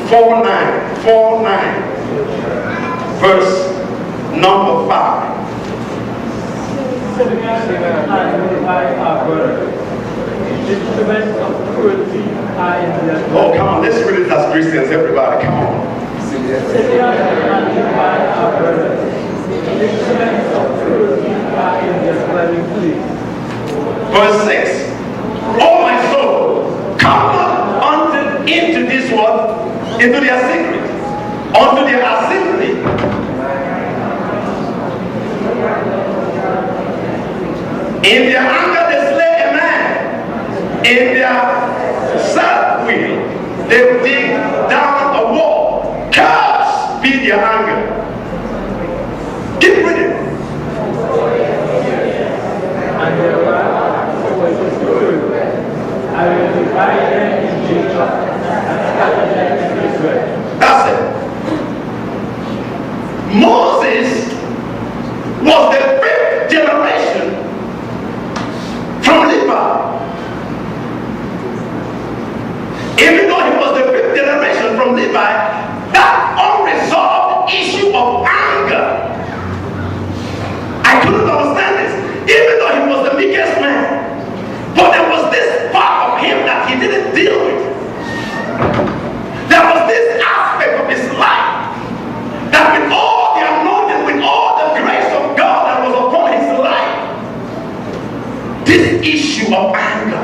4:9, verse number 5. Oh, come on, let's read it as Christians, everybody, come on. Verse 6. Oh my soul, come not into this world, into their secret, unto their assembly. In their anger they slay a man. In their self-will they dig down a wall. Curse be their anger. Keep reading. And their wrath was good. I will divide them in Jacob and scatter them in Israel. That's it. Moses was the 5th generation from Levi. Even though he was the 5th generation from Levi, that unresolved issue of anger, I couldn't understand this. Even though he was the biggest man, but there was this part of him that he didn't deal with. There was this aspect of his life that with all the anointing, with all the grace of God that was upon his life, this issue of anger.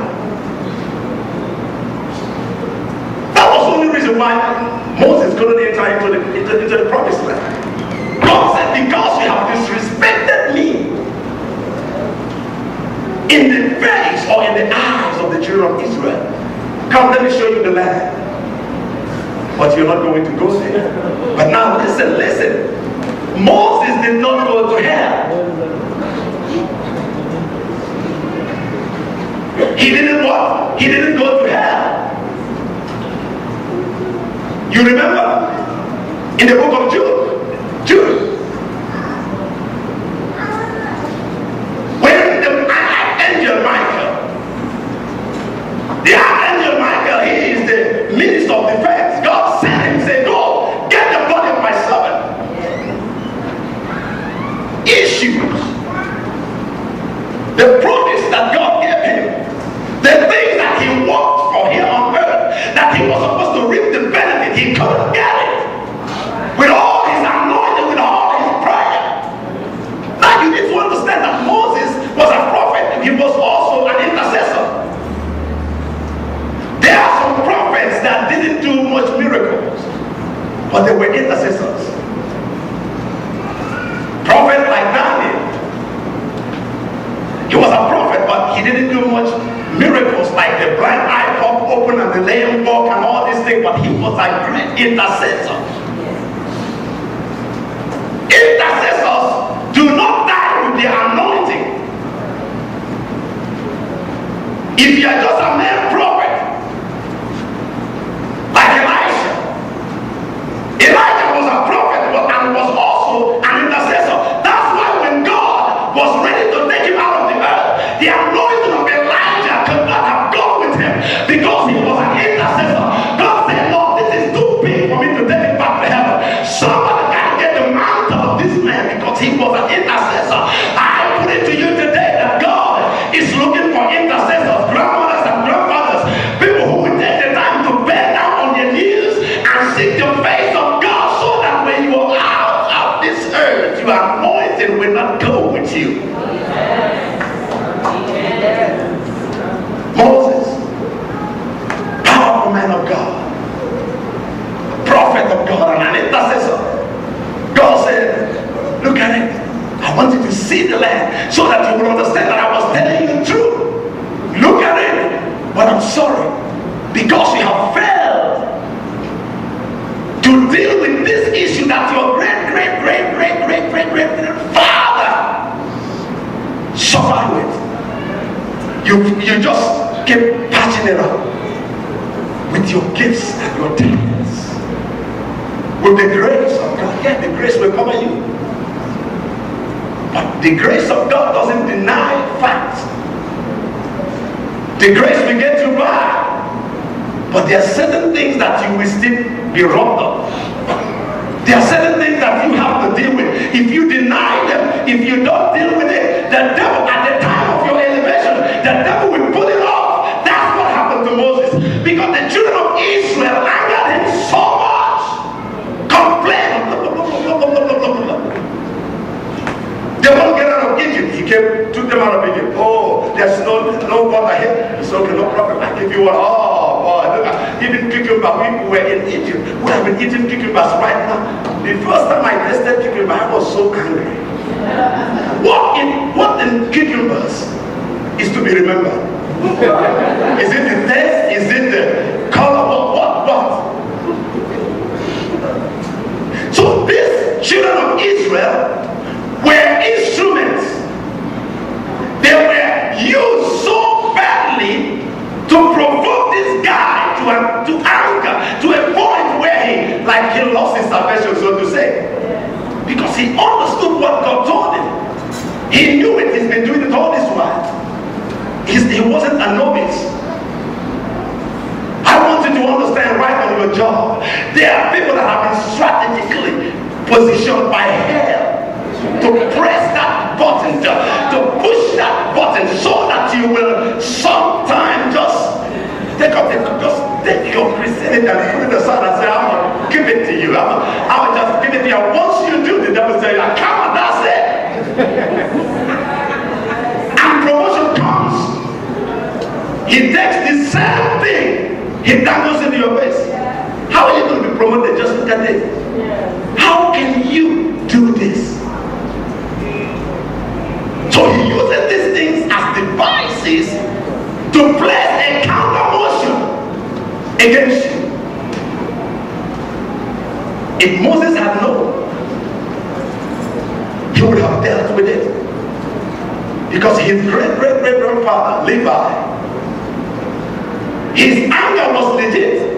That was the only reason why Moses couldn't enter into the promised land. God said, because you have disrespected me in the face or in the eyes of the children of Israel, come, let me show you the land. But you're not going to go there. But now listen. Moses did not go to hell. He didn't what? He didn't go to hell. You remember in the book of Jude, when the archangel Michael, he is the minister of defense. God sent him, said, go get the body of my servant. Issues, the promise that God gave him, the things that he worked for here on earth, that he was supposed to reap the benefit, he couldn't get it. With all his anointing, with all his prayer. Now you need to understand that Moses was a prophet. He was also an intercessor. There are some prophets that didn't do much miracles, but they were intercessors. Prophet like Daniel. He was a prophet, but he didn't do much miracles like the blind eye pop open and the lame walk and all these things, but he was a great intercessor. Intercessors do not die with their anointing. If you are just a mere prophet, like Elijah was a prophet and was also an intercessor. That's why when God was ready to take him out of the earth, the anointing of Elijah could not have gone with him because he was an intercessor. God said, no, this is too big for me to take it back to heaven. Somebody can get the mantle of this man because he was an intercessor. I put it to you today that God is looking for intercessors, grandmothers and grandfathers, people who will take the time to bend down on their knees and seek the face of God, so that when you are out of this earth, your anointing will not go with you. Moses, powerful man of God, prophet of God, and an intercessor. God said, look at it. I want you to see the land so that you will understand that I was telling you the truth. Look at it. But I'm sorry, because you have failed to deal with this issue that your great father suffered with. You just keep patching it up with your gifts and your talents. With the grace of God. Yeah, the grace will cover you. But the grace of God doesn't deny facts. The grace will get you by, But there are certain things that you will still be robbed of. There are certain things that you have to deal with. If you deny them, if you don't deal with it, the devil, at the time of your elevation, the devil will pull it off. That's what happened to Moses. Because the children of Israel angered him so much. Complained. They won't get out of Egypt. He took them out of Egypt. Oh, there's no water here. It's okay, no problem. I give you one. Oh, boy, look at even cucumber. We were in Egypt. We have been eating cucumbers right now. The first time I tasted cucumber, I was so angry. What in cucumbers is to be remembered? Is it the taste? Is it the color? What? So these children of Israel were instruments. They were used so badly to provoke this guy to anger, to a point where he lost his salvation, so to say. Because he understood what God told him. He knew it. He's been doing it all this while. He wasn't a novice. I want you to understand right on your job, there are people that have been strategically positioned by hell to press that button, to push that button, so that you will sometime just take your Christianity and put it aside and say, I'm going to give it to you. I'm going to just give it to you. And once you do, the devil say, come on, that's it. And promotion comes. He takes the same thing, he dangles into your face. How are you going to be promoted? Just look at it. How can you do this? So he uses these things as devices to place a counter motion against you. If Moses had known, he would have dealt with it. Because his great-great-great-grandfather, Levi, his anger was legit.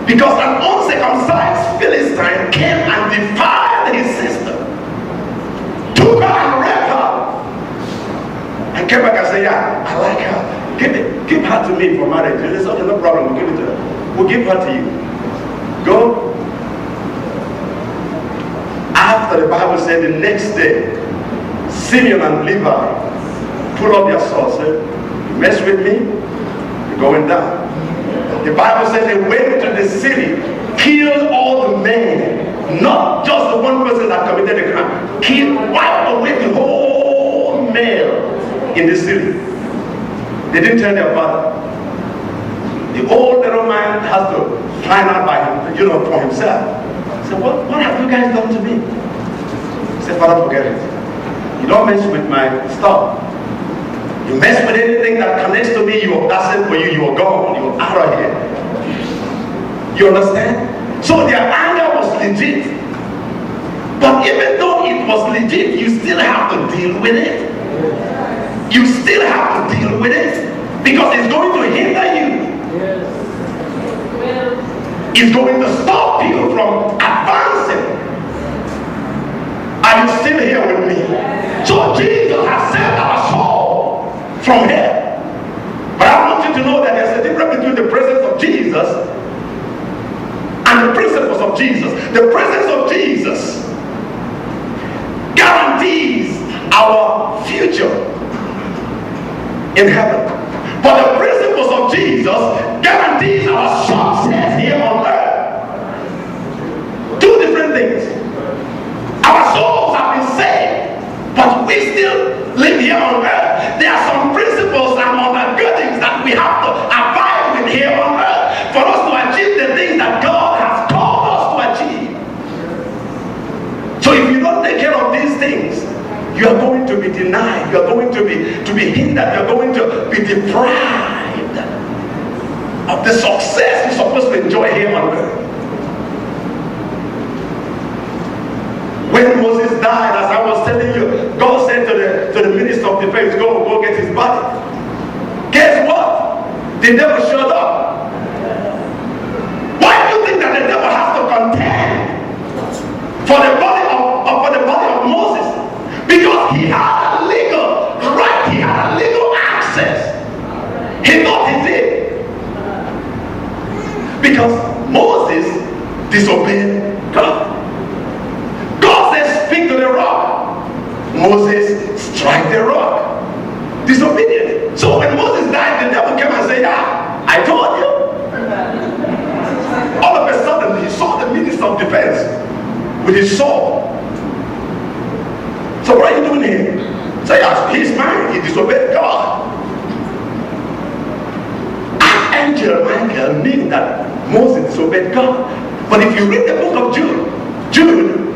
Because an uncircumcised Philistine came and defiled his sister, took her and raped her, and came back and said, yeah, I like her. Give her to me for marriage. He said, okay, no problem, we'll give it to her. We'll give her to you. Go. After the Bible said the next day, Simeon and Levi pull up their swords, said, you mess with me, you're going down. The Bible says they went to the city, killed all the men, not just the one person that committed the crime, killed, wiped away the whole male in the city. They didn't tell their father. The old little man has to find out by for himself. He said, what have you guys done to me? He said, Father, forget it. You don't mess with my stuff. You mess with anything that connects to me, that's it for you. You are gone. You are out of here. You understand? So their anger was legit. But even though it was legit, you still have to deal with it. You still have to deal with it. Because it's going to hinder you. It's going to stop you from advancing. Are you still here with me? So Jesus has saved our soul from hell. But I want you to know that there's a difference between the presence of Jesus and the principles of Jesus. The presence of Jesus guarantees our future in heaven. But the principles of Jesus guarantees our success here on earth. Two different things. Our souls have been saved, but we still live here on earth. There are some principles and undergirdings that we have to abide with here on earth for us to achieve the things that God has called us to achieve. So if you don't take care of these things, you are going to be denied, you are going to be hindered, you are going to be deprived of the success you're supposed to enjoy here on earth. When Moses died, as I was telling you, God said to the minister of defense, go get his body. Guess what? The devil showed up. Why do you think that the devil has to contend for the body of Moses? Because he had a legal right, he had a legal access. He thought he did. disobeyed God. God says, speak to the rock. Moses strike the rock. Disobedient. So when Moses died, the devil came and said, yeah, I told you. All of a sudden, he saw the minister of defense with his sword. So what are you doing here? Say, so he's mine. He disobeyed God. Archangel Michael means that Moses disobeyed God. But if you read the book of Jude,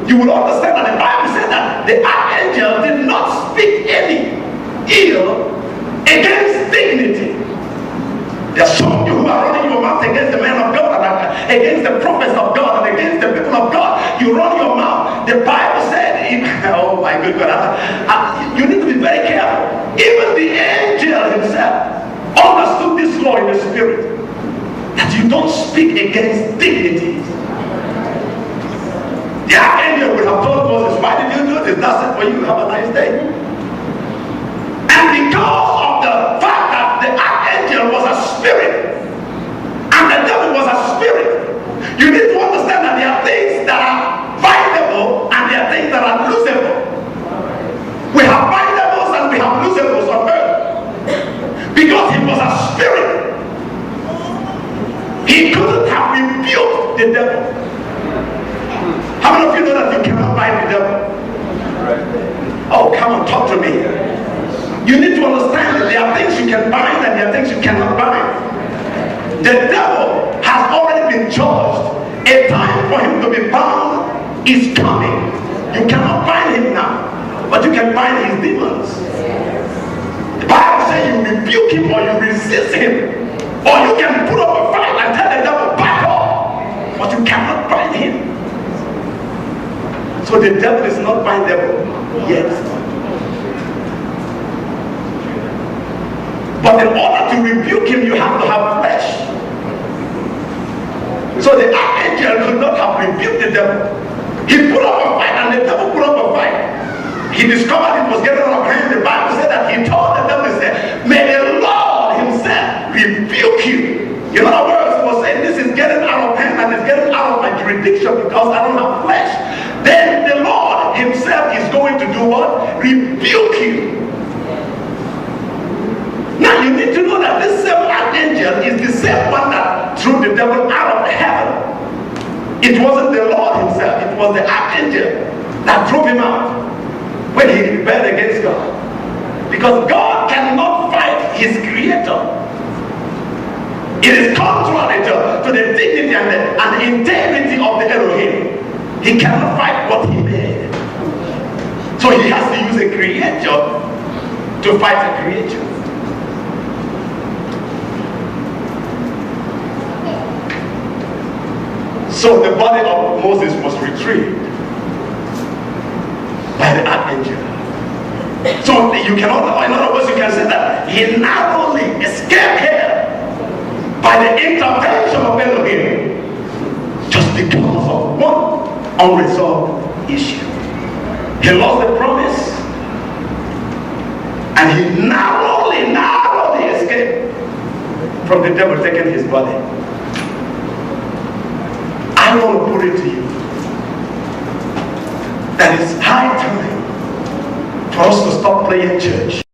you will understand that the Bible said that the archangel did not speak any ill against dignity. There are some of you who are running your mouth against the man of God, and against the prophets of God, and against the people of God. You run your mouth. The Bible said, oh my good God, you need to be very careful. Even the angel himself understood this law in the spirit, that you don't speak against dignity. The archangel would have told Moses, why did you do this? That's it for you. Have a nice day. And because of the fact that the archangel was a spirit and the devil was a spirit, you need to understand that there are things that are bindable and there are things that are loosable. We have bindables and we have loosables on earth. Because he was a spirit, he couldn't have rebuked the devil. How many of you know that you cannot bind the devil? Oh, come on, talk to me. You need to understand that there are things you can bind and there are things you cannot bind. The devil has already been judged. A time for him to be bound is coming. You cannot bind him now, but you can bind his demons. The Bible says you rebuke him or you resist him, or you can put up a fight and tell the devil back off, but you cannot bind him. So the devil is not bindable yet. But in order to rebuke him, you have to have flesh. So the archangel could not have rebuked the devil. He put up a fight and the devil put up a fight. He discovered it was getting out of hand. The Bible said that he told the devil, he said, may the Lord himself rebuke you. In other words, he was saying, this is getting out of hand and it's getting out of my jurisdiction because I don't have flesh. Then the Lord himself is going to do what? Rebuke you. Now you need to know that this same archangel is the same one that threw the devil out of heaven. It wasn't the Lord himself, it was the archangel that drove him out when he rebelled against God. Because God cannot fight his creator. It is contrary to the dignity and the integrity of the Elohim. He cannot fight what he made. So he has to use a creator to fight a creature. So the body of Moses was retrieved by the archangel. So you cannot, in other words, you can say that he narrowly escaped here by the intervention of Elohim, just because of one unresolved issue. He lost the promise, and he narrowly escaped from the devil taking his body. I want to put it to you that it's high time for us to stop playing church.